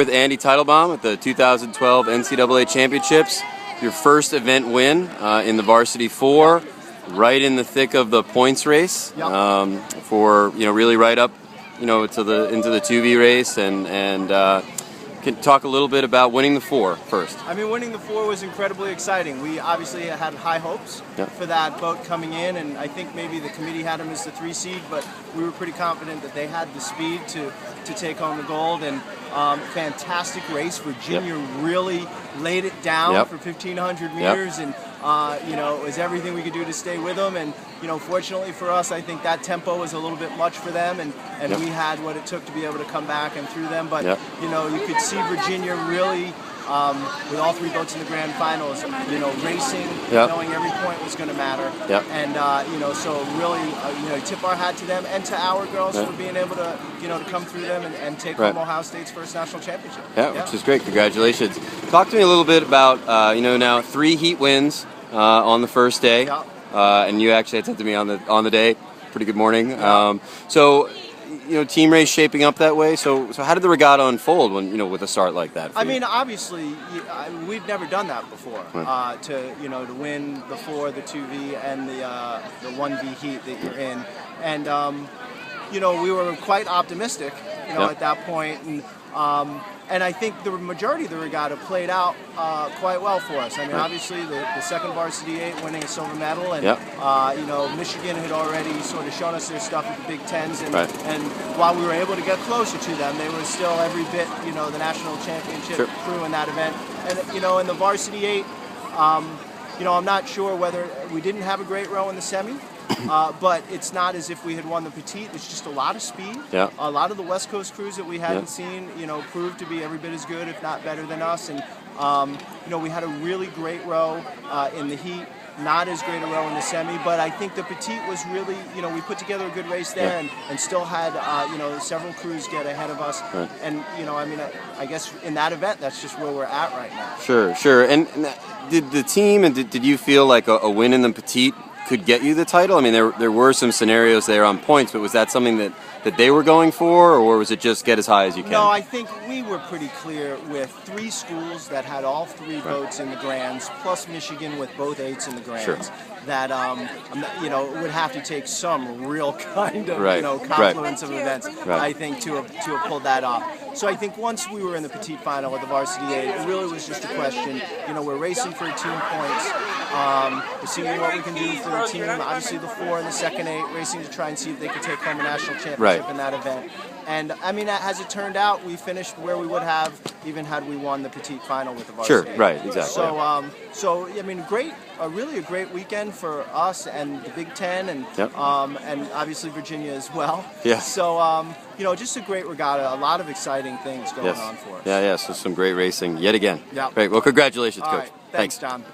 with Andy Teitelbaum at the 2012 NCAA Championships. Your first event win in the Varsity 4, right in the thick of the points race, for really right up into the 2V race, and can talk a little bit about winning the 4 first. I mean, winning the 4 was incredibly exciting. We obviously had high hopes for that boat coming in, and I think maybe the committee had them as the 3 seed, but we were pretty confident that they had the speed to take home the gold. And fantastic race. Virginia really laid it down for 1,500 meters, and it was everything we could do to stay with them. And fortunately for us, I think that tempo was a little bit much for them, and we had what it took to be able to come back and through them. But you could see Virginia really, with all 3 boats in the grand finals, racing, knowing every point was going to matter. And so really, tip our hat to them and to our girls for being able to to come through them and take home Ohio State's first national championship. Which is great. Congratulations. Talk to me a little bit about now 3 heat wins on the first day, and you actually had said to me on the day, pretty good morning. So team race shaping up that way. So how did the regatta unfold when with a start like that? I mean, obviously, we've never done that before. To win the 4, the 2V, and the 1V heat that you're in, and we were quite optimistic, at that point, and I think the majority of the regatta played out quite well for us. I mean, obviously, the second varsity 8 winning a silver medal, and Michigan had already sort of shown us their stuff at the Big Tens, and while we were able to get closer to them, they were still every bit, the national championship crew in that event. And in the varsity 8, I'm not sure whether we didn't have a great row in the semi. But it's not as if we had won the petite. It's just a lot of speed. A lot of the West Coast crews that we hadn't seen, proved to be every bit as good, if not better than us. And we had a really great row in the heat. Not as great a row in the semi, but I think the petite was really, we put together a good race there, and still had, several crews get ahead of us. And, I guess in that event, that's just where we're at right now. Sure. And did the team, and did you feel like a win in the petite could get you the title? I mean, there were some scenarios there on points, but was that something that they were going for, or was it just get as high as you can? No, I think we were pretty clear with 3 schools that had all 3 boats in the grands, plus Michigan with both 8s in the grands. That it would have to take some real kind of confluence of events, I think, to have pulled that off. So I think once we were in the petite final with the varsity 8, it really was just a question. We're racing for team points. We're seeing what we can do for the team. Obviously, the 4 and the second 8 racing to try and see if they could take home a national championship in that event. And I mean, as it turned out, we finished where we would have even had we won the petite final with the varsity. Exactly. So I mean, really a great weekend for us and the Big Ten, and obviously Virginia as well. So just a great regatta, a lot of exciting things going on for us. So some great racing yet again. Great. Well, congratulations, Coach. Thanks, John.